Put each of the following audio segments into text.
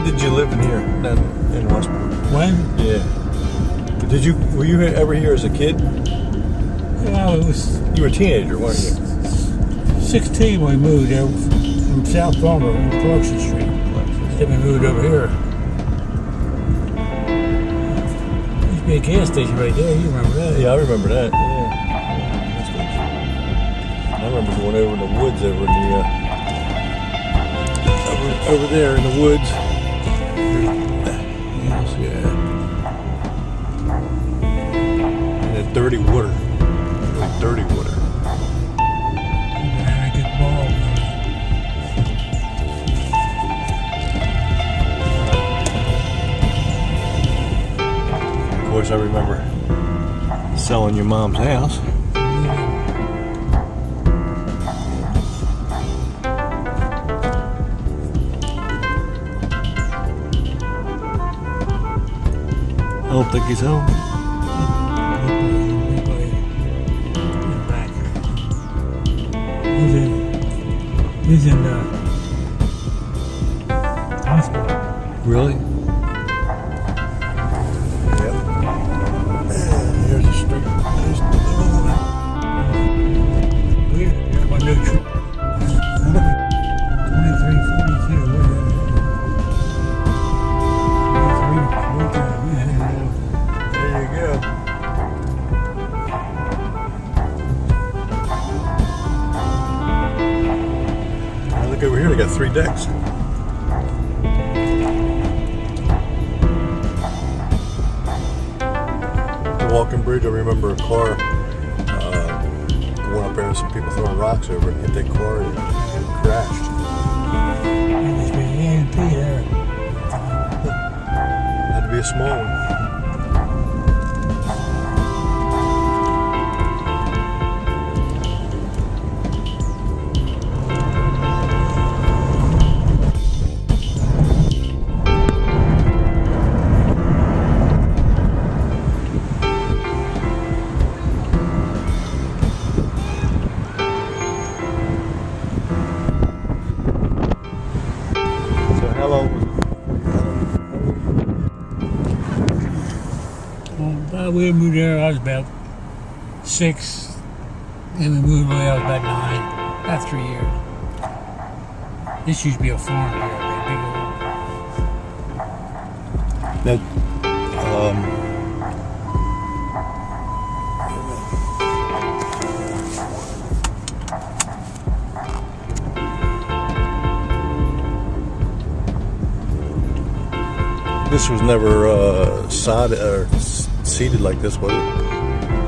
When did you live in here, in Westport? When? Yeah. Were you ever here as a kid? Yeah, it was. You were a teenager, weren't you? 16 when we moved there from South Palmer on Clarkson Street. Then we moved over here. There used to be a gas station right there. You remember that? Yeah, I remember that. Yeah. I remember going over in the woods, over there in the woods. Yes, yeah. And that dirty water. Really dirty water. And a good ball. Of course, I remember selling your mom's house. I don't think he's home. He's in the hospital. Really? Yep. Here's the street. Weird. There's my new tree. 2342. There you go. Now look over here, they got 3 decks. The walking bridge, I remember a car going up there and some people throwing rocks over it and hit that car and it crashed. There must be an A&P there. Had to be a small one. How long was Well, we moved there, I was about 6. And we moved away, I was about 9. About 3 years. This used to be a farm here, a big old. that? This was never sodded or seated like this, was it?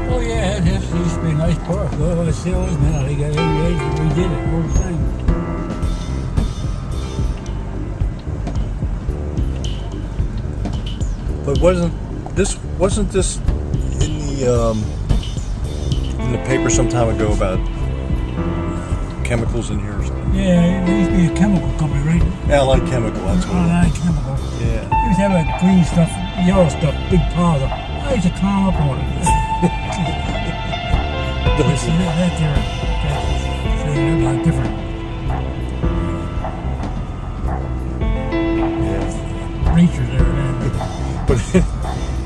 Oh yeah, it used to be a nice park. Well, it still is now. They got every age that redid it, whole thing. But wasn't this in the paper some time ago about chemicals in here or something? Yeah, it used to be a chemical company, right? Allied Chemical, that's what it Allied Chemical. Yeah. They used to have that green stuff, yellow stuff, big piles of. I used to climb up on it. But see, that they're like different. Yeah. Creatures there, man.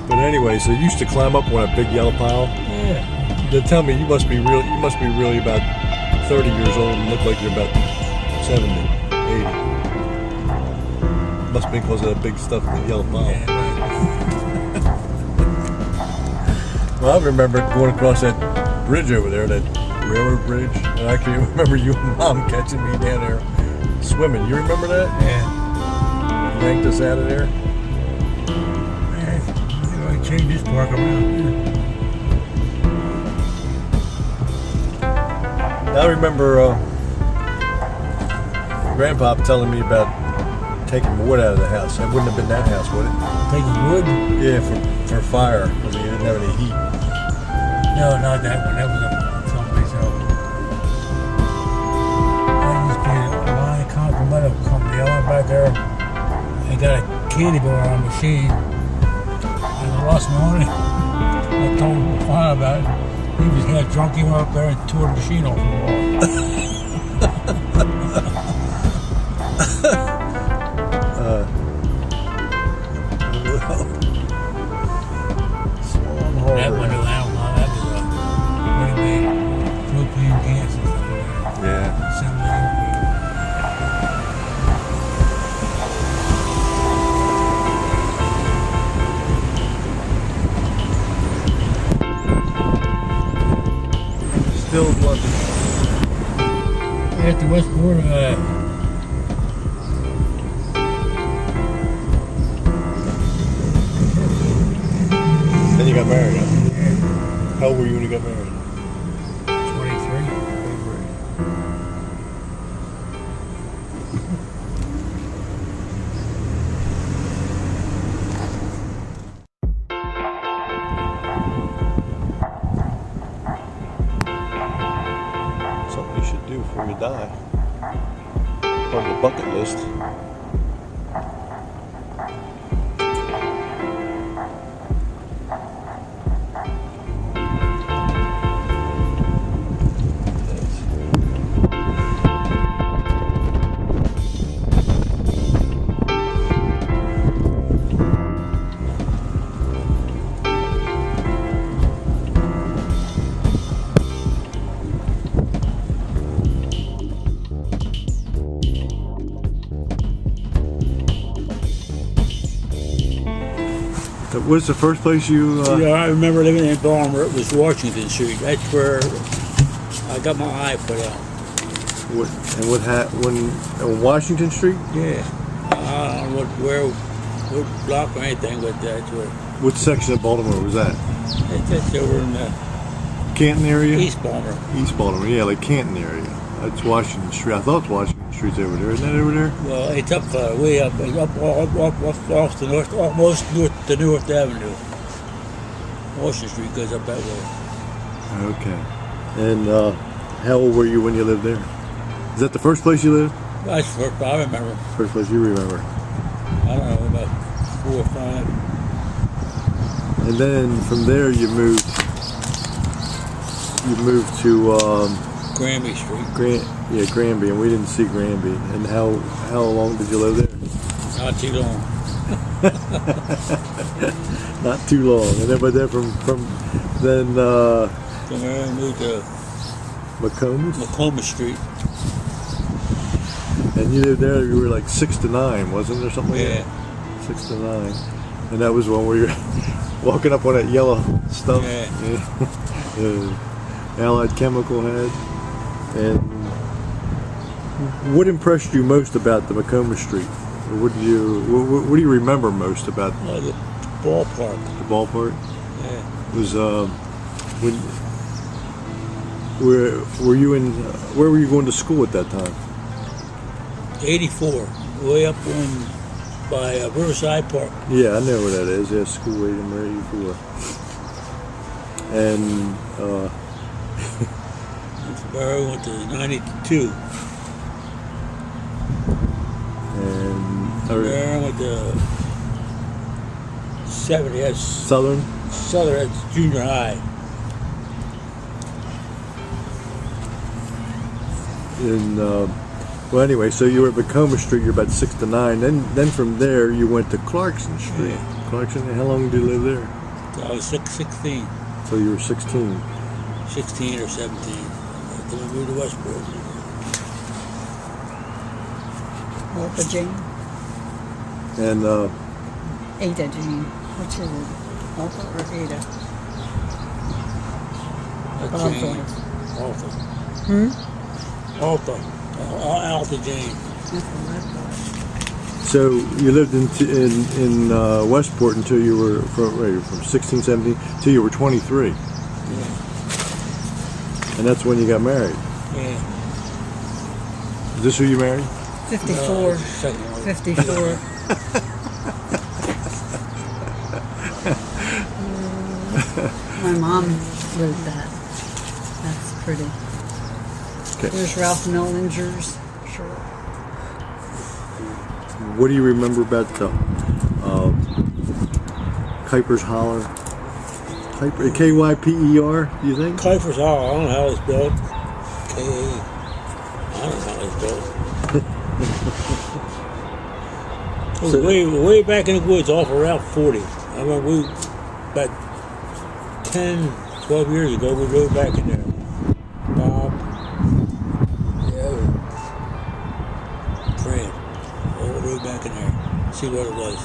But anyway, so you used to climb up on a big yellow pile. Yeah. Then tell me, you must be really about 30 years old and look like you're about 70, 80. Must be because of that big stuff in the yellow pile. Yeah, right. Well, I remember going across that bridge over there, that railroad bridge, and I can remember you and Mom catching me down there swimming. You remember that? Yeah. You yanked us out of there. Man, I changed this park around. I remember Grandpa telling me about taking wood out of the house. It wouldn't have been that house, would it? Taking wood? Yeah, for fire, because he didn't have any heat. No, not that one. That was someplace else. That used to be a line Continental Medical Company. I went back there and got a candy bar on a machine. And I lost money. I told him fire about it. He was half drunk. He went up there and tore the machine off the wall. still in London? At the Westport, Then you got married, huh? How old were you when you got married? 23. Something you should do before you die. On the bucket list. What's the first place you? Yeah, I remember living in Baltimore. It was Washington Street. That's where I got my eye put out. On Washington Street? Yeah. I don't know what block or anything, but that's where. What section of Baltimore was that? That's over in the Canton area? East Baltimore. East Baltimore, yeah, like Canton area. That's Washington Street. I thought Washington Street's over there. Isn't that over there? Well, it's up way up, it's up off the north, almost north to North Avenue. Washington Street goes up that way. Okay. And how old were you when you lived there? Is that the first place you lived? That's the first I remember. First place you remember. I don't know, about 4 or 5. And then from there you moved to Granby Street. Granby, and we didn't see Granby. And how long did you live there? Not too long. Not too long. And then, but then from then From there I moved to McComas, Street. and you lived there. You were like 6 to 9, wasn't there something? Yeah. Like that? 6 to 9, and that was when we were walking up on that yellow stuff. Yeah. Allied Chemical had. And what impressed you most about the McComas Street? Or what do you remember most about The ballpark. the ballpark? Yeah. Was when were you in? Where were you going to school at that time? 84, way up by Riverside Park. Yeah, I know where that is. Yeah, school 84. And From there I went to 92. and From there I went to 70. That's Southern. Southern. That's junior high. And well, anyway, so you were at McComas Street. You're about 6 to 9. Then from there you went to Clarkson Street. Yeah. Clarkson. How long did you live there? I was 16. So you were 16. 16 or 17. Then I moved to Westport. Alpha Jane, And Ada Jane. Which is it? Alpha or Ada? Alpha. Alpha. Alpha. Alpha Jane. That's what I thought. so you lived in Westport until you were from 16, 17 till you were 23, Yeah. and that's when you got married. Yeah. Is this who you married? 54. Second one. 54. My mom lived that. That's pretty. Okay. There's Ralph Nollinger's. Sure. What do you remember about the Kuiper's Holler? K-Y-P-E-R, do you think? Kuiper's Hall. I don't know how it's built. K-A. I don't know how it's built. It was way back in the woods off of Route 40. I remember about 10, 12 years ago, we rode back in there. Bob, Fran, all rode back in there. See what it was.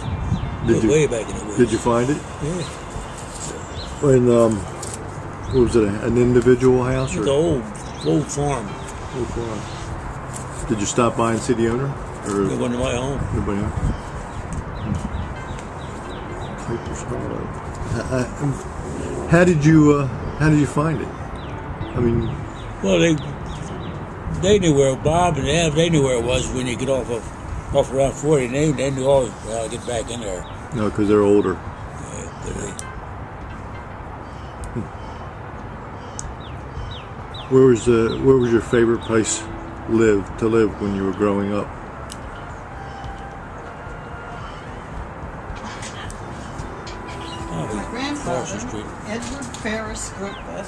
Way back in the woods. Did you find it? Yeah. When What was it? An individual house It's or? an old farm. Old farm. Did you stop by and see the owner, or It wasn't my home. nobody else? Kuiper's Hollow. How did you find it? I mean, Well, they knew where Bob and Ev, they knew where it was when you get off around 40. They knew all how to get back in there. no, because they're older. Where was your favorite place to live when you were growing up? My Carson grandfather, Street. Edward Ferris Goodba.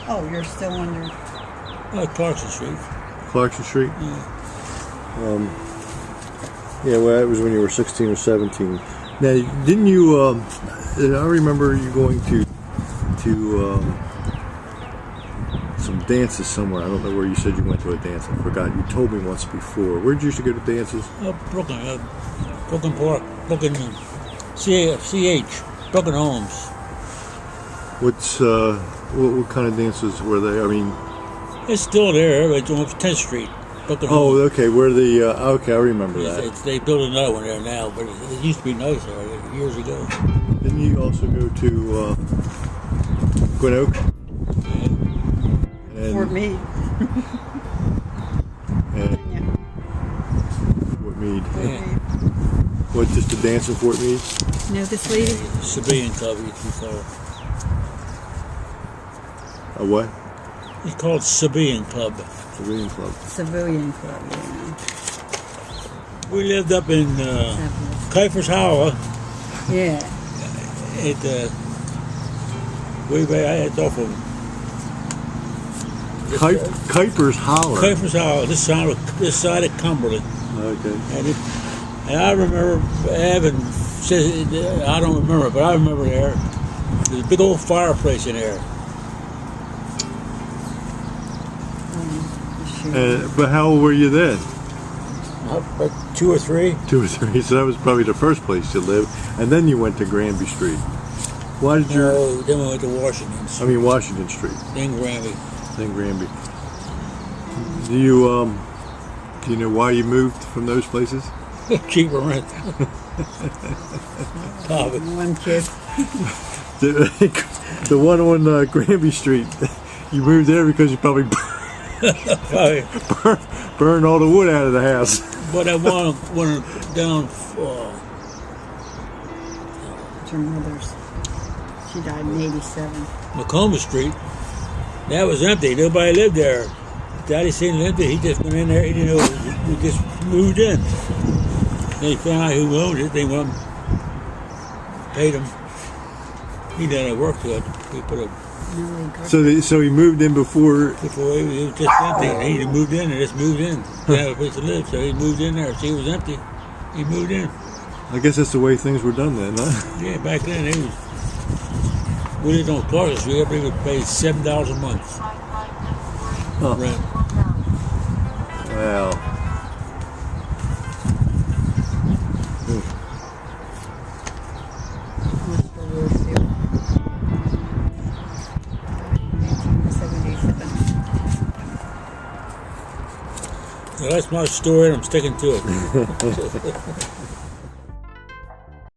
Oh, you're still under. Carson Street. Clarkson Street? Yeah. Yeah, well, that was when you were 16 or 17. Now, didn't you, I remember you going to some dances somewhere. I don't know where you said you went to a dance. I forgot. You told me once before. Where'd you used to go to dances? Brooklyn Park, Brooklyn CH, Brooklyn Homes. What kind of dances were they? I mean, It's still there. It's on 10th Street, Brooklyn oh, Homes. okay, where the, okay, I remember that. They built another one there now, but it used to be nice there years ago. Didn't you also go to Glen Oak? And, Fort Meade. and Yeah. Fort Meade. Fort Yeah. Meade. What, just to dance in Fort Meade? You know this lady? Civilian Club, it used to be called. A what? It's called Civilian Club. Civilian Club. Civilian Club, We lived up in yeah. Kuiper's Hollow. Yeah. Way back, it's off of Kuiper's Holler. Kuiper's Hollow, this side of Cumberland. Okay. And I remember Evan says, I don't remember, but I remember there's a big old fireplace in there. But how old were you then? About 2 or 3. 2 or 3. So that was probably the first place you lived. And then you went to Granby Street. Why did you? No, then we went to Washington's. I mean Washington Street. Then Granby. Then Granby. Do you know why you moved from those places? Cheaper rent. Probably. One kid. The one on Granby Street. You moved there because you probably Probably. burned all the wood out of the house. But I want down. It's her mother's. She died in 87. Macomb Street. That was empty. Nobody lived there. Daddy seen it empty. He just went in there. He didn't know. We just moved in. They found out who owned it. They went, paid him. He done a work to it. We put a So he moved in before. before it was just empty. He moved in and just moved in. He had a place to live, so he moved in there. See, it was empty. He moved in. I guess that's the way things were done then, huh? Yeah, back then it was. We lived on Clark Street. Everybody would pay $7 a month rent. Well. Mr. Woodfield. 1977. So that's my story, and I'm sticking to it.